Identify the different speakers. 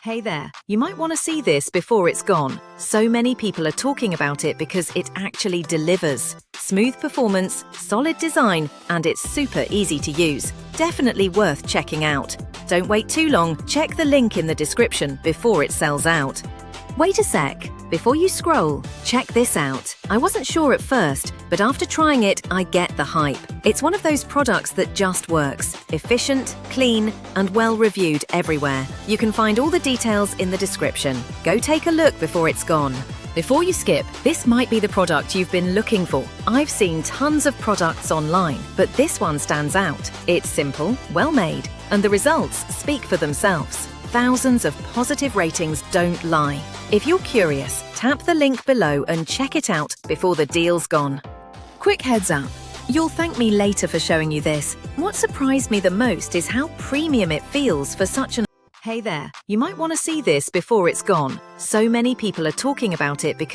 Speaker 1: Hey there, you might want to see this before it's gone. So many people are talking about it because it actually delivers. Smooth performance, solid design, and it's super easy to use. Definitely worth checking out. Don't wait too long, check the link in the description before it sells out. Wait a sec. Before you scroll, check this out. I wasn't sure at first, but after trying it, I get the hype. It's one of those products that just works. Efficient, clean, and well-reviewed everywhere. You can find all the details in the description. Go take a look before it's gone. Before you skip, this might be the product you've been looking for. I've seen tons of products online, but this one stands out. It's simple, well-made, and the results speak for themselves. Thousands of positive ratings don't lie. If you're curious, tap the link below and check it out before the deal's gone. Quick heads up. You'll thank me later for showing you this. What surprised me the most is how premium it feels for such an... Hey there, you might want to see this before it's gone. So many people are talking about it because